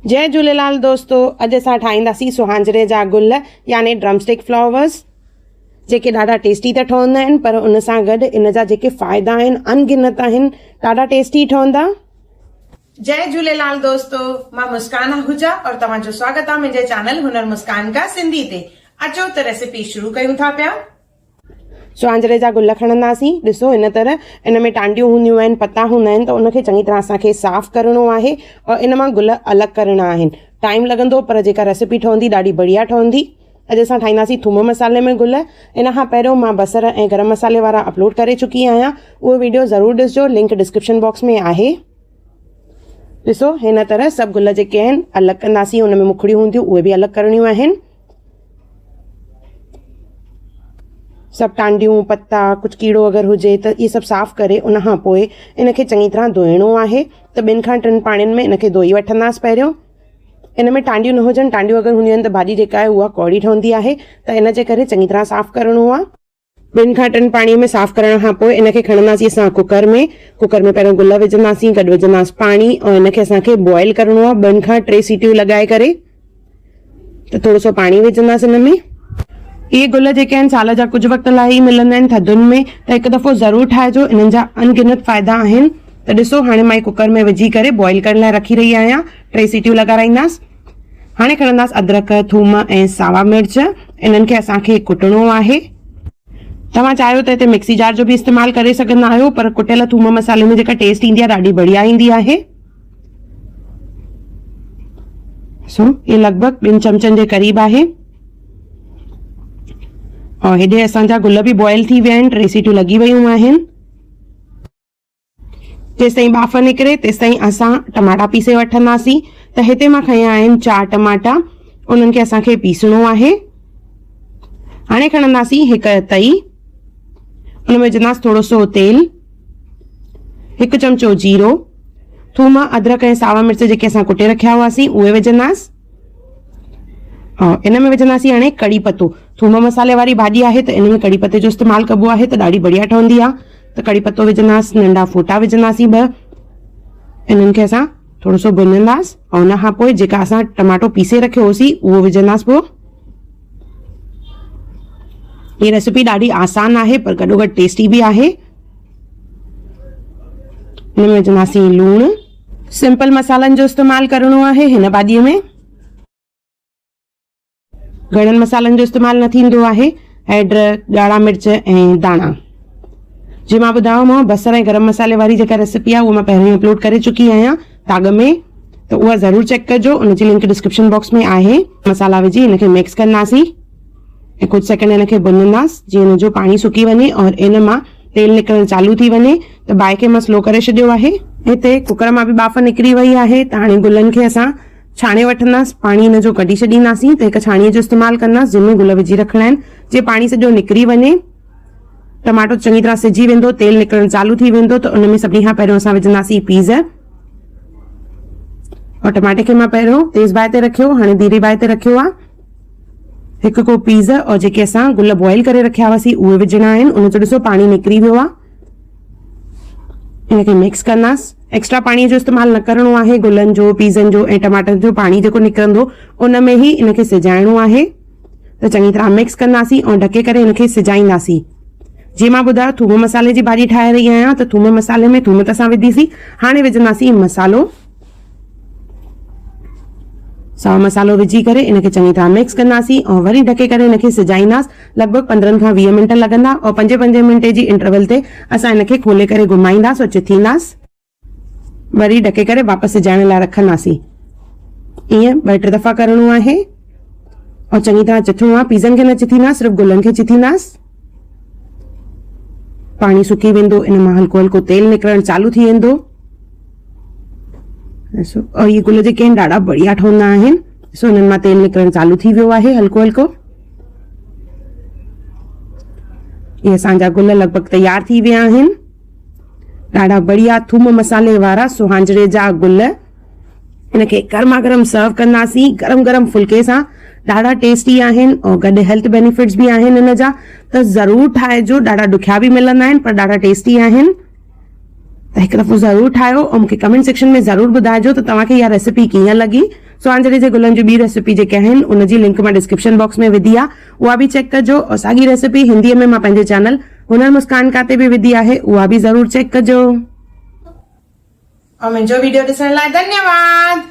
जय झूलेलाल दोस्तों, अॼु असां ठाहींदासीं सुहांजरे जा गुल यानी ड्रमस्टिक फ्लावर्स, जेके ॾाढा टेस्टी त ठहंदा आहिनि, पर उन सां गॾु इन जा जेके फ़ाइदा आहिनि अनगिनत आहिनि, ॾाढा टेस्टी ठहंदा। जय झूलेलाल दोस्तों, मां मुस्कान आहूजा और तव्हांजो स्वागत आहे मुंहिंजे चैनल हुनर मुस्कान का सिंधी ते। अचो त रेसिपी शुरू कयूं था पिया। सुहांजरे जा गुल खणंदासीं। ॾिसो, इन तरह इन में टांडियूं हूंदियूं आहिनि, पत्ता हूंदा आहिनि, त उनखे चङी तरह असांखे साफ़ करिणो आहे और इन मां गुल अलॻि करिणा आहिनि। टाइम लॻंदो, पर जेका रेसिपी ठहंदी ॾाढी बढ़िया ठहंदी। अॼु असां ठाहींदासीं थूम मसाले में गुल। इन खां पहिरियों मां बसर ऐं गरम मसाले वारा अपलोड करे चुकी आहियां, उहो वीडियो ज़रूरु ॾिसजो, लिंक डिस्क्रिप्शन बॉक्स में आहे। ॾिसो, हिन तरह सभु गुल जेके आहिनि अलॻि कंदासीं, उन में मुखड़ियूं हूंदियूं उहे बि अलॻि करणियूं आहिनि। सभु टांडियूं, पत्ता, कुझु कीड़ो अगरि हुजे त इहे सभु साफ़ करे उन खां पोइ इनखे चङी तरह धोइणो आहे। त 2 खां 3 पाणियुनि में इनखे धोई वठंदासीं। पहिरियों इन में टांडियूं न हुजनि, टांडियूं अगरि हूंदियूं आहिनि त भाॼी जेका आहे उहा कौड़ी ठहंदी आहे, त इन जे करे चङी तरह साफ़ करिणो आहे। 2 खां 3 पाणीअ में साफ़ करण खां पोइ इनखे खणंदासीं असां कुकर में पहिरियों गुल विझंदासीं, गॾु विझंदासीं पाणी और इनखे असांखे बॉइल करिणो आहे 2 खां 3 सीटियूं लॻाए करे। त थोरो सो पाणी विझंदासीं इन में। इहे गुल जेके आहिनि साल जा कुझु वक़्त लाइ ई मिलंदा आहिनि थधुनि में, त हिकु दफ़ो ज़रूरु ठाहिजो, इन्हनि जा अनगिनत फ़ाइदा आहिनि। त ॾिसो, हाणे मां कुकर में विझी करे बॉइल करण लाइ रखी रही आहियां। 3 सीटियूं लॻाराईंदासीं। हाणे खणंदासीं अदरक, थूम ऐं सावा मिर्च। इन्हनि खे असांखे कुटणो आहे। तव्हां चाहियो त हिते मिक्सी जार जो बि इस्तेमालु करे सघंदा आहियो, पर कुटियल थूम मसाले में जेका टेस्ट ईंदी आहे ॾाढी बढ़िया ईंदी आहे। इहे लॻभॻि 2 चमचनि जे क़रीब आहे। और हेॾे असांजा गुल बि बॉइल थी विया आहिनि, 3 सीटियूं लॻी वयूं आहिनि। जेसिताईं बाफ़ निकिरे तेसिताईं असां टमाटा पीसे वठंदासीं। त हिते मां खयां आहिनि 4 टमाटा, उन्हनि खे असांखे पीसणो आहे। हाणे खणंदासीं हिकु तई, उन में विझंदासीं थोरो सो तेल, 1 चमचो जीरो, थूम, अदरक ऐं सावा मिर्च जेके असां कुटे रखिया हुआसीं उहे विझंदासीं। और इन में विझंदासीं हाणे कड़ी पत्तो। थूम मसाले वारी भाॼी आहे त इन में कड़ी पत्ते जो इस्तेमालु कबो आहे, त ॾाढी बढ़िया ठहंदी आहे। त कड़ी पत्तो विझंदासीं, नंढा फोटा विझंदासीं 2। इन्हनि खे असां थोरो सो भुञंदासीं और उन खां पोइ जेका असां टमाटो पीसे रखियो होसीं उहो विझंदासीं। पोइ हीअ रेसिपी ॾाढी आसान आहे, पर गॾोगॾु टेस्टी बि आहे। हिन में विझंदासीं लूणु। सिंपल मसालनि जो इस्तेमालु करिणो आहे हिन भाॼीअ में, घणनि मसालनि जो इस्तेमालु न थींदो आहे। हैड, ॻाढ़ा मिर्च ऐं दाणा। जीअं मां ॿुधायोमांव, बसर ऐं गरम मसाले वारी जेका रेसिपी आहे उहा मां पहिरियों अपलोड करे चुकी आहियां दाग में, त उहा ज़रूरु चेक कजो, उनजी लिंक डिस्क्रिप्शन बॉक्स में आहे। मसाला विझी हिनखे मिक्स कंदासीं ऐं कुझु सेकंड हिनखे भुञंदासीं, जीअं हिनजो पाणी सुकी वञे और इन मां तेल निकिरणु चालू थी वञे। त बाहि खे मां स्लो करे छॾियो आहे। हिते कुकर मां बि बाफ़ निकिरी वई आहे। त हाणे गुलनि खे असां छाणे वठंदासीं, पाणी हिन जो कढी छॾींदासीं। त हिकु छाणीअ जो इस्तेमालु कंदासीं जंहिंमें गुल विझी रखणा आहिनि। जे पाणी सॼो निकिरी वञे, टमाटो चङी तरह सिझी वेंदो, तेल निकिरणु चालू थी वेंदो, त उन में सभिनी खां पहिरियों असां विझंदासीं पीज़। और टमाटे खे मां पहिरियों तेज़ बाहि ते रखियो, हाणे धीरे बाहि ते रखियो आहे। 1 कोप पीज़ और जेके असां गुल बॉइल करे रखिया हुआसीं उहे विझणा आहिनि। उन जो ॾिसो पाणी निकिरी वियो आहे। इनखे मिक्स कंदासीं। एक्स्ट्रा पाणीअ जो इस्तेमालु न करिणो आहे। गुलनि जो, पीज़नि जो ऐं टमाटनि जो पाणी जेको निकिरंदो उन में ई इनखे सिजाइणो आहे। त चङी तरह मिक्स कंदासीं और ढके करे इनखे सिजाईंदासीं। जीअं मां ॿुधायो, थूम मसाले जी भाॼी ठाहे रही आहियां, त थूम मसाले में थूम त असां विधीसीं। हाणे विझंदासीं मसालो। साओ मसालो विझी करे इनखे चङी तरह मिक्स कंदासीं और वरी ढके करे इनखे सिजाईंदासीं। लॻभॻि 15 खां 20 मिंट लॻंदा और 5-5 मिंटे जी इंटरवल ते असां इनखे खोले करे घुमाईंदासीं और चिथींदासीं। वरी ढके करे वापसि सिजाइण लाइ रखंदासीं। ईअं 2-3 दफ़ा करिणो आहे और चङी तरह चिथणो आहे। पीज़नि खे न चिथींदासीं, सिर्फ़ु गुलनि खे चिथींदासीं। पाणी सुकी वेंदो, इन मां हल्को हल्को तेल निकिरणु चालू थी वेंदो। और ये गुल जेके आहिनि ॾाढा बढ़िया ठहंदा आहिनि। ॾिसो, हिननि मां तेल निकिरणु चालू थी वियो आहे हल्को हल्को। इहे असांजा गुल लॻभॻि तयार थी विया आहिनि। ॾाढा बढ़िया थूम मसाले वारा सुहांजरे जा गुल। इनखे गरमा गरम सर्व कंदासीं गरम गरम फुल्के सां। ॾाढा टेस्टी आहिनि और गॾु हेल्थ बेनिफिट्स बि आहिनि इन जा। त ज़रूरु ठाहिजो। ॾाढा ॾुखिया बि मिलंदा आहिनि, पर ॾाढा टेस्टी आहिनि। त हिकु दफ़ो ज़रूरु ठाहियो और मूंखे कमेंट सेक्शन में ज़रूरु ॿुधाइजो त तव्हांखे इहा रेसिपी कीअं लॻी। सुहांजली जे गुलनि जी ॿी रेसिपी जेके आहिनि उनजी लिंक मां डिस्क्रिप्शन बॉक्स में विधी आहे, उहा बि चेक कजो। और साॻी रेसिपी हिंदीअ में मां पंहिंजे चैनल हुनर मुस्कान काते बि विधी आहे, उहा बि ज़रूर चेक कजो। और मुंहिंजो वीडियो ॾिसण लाइ धन्यवाद।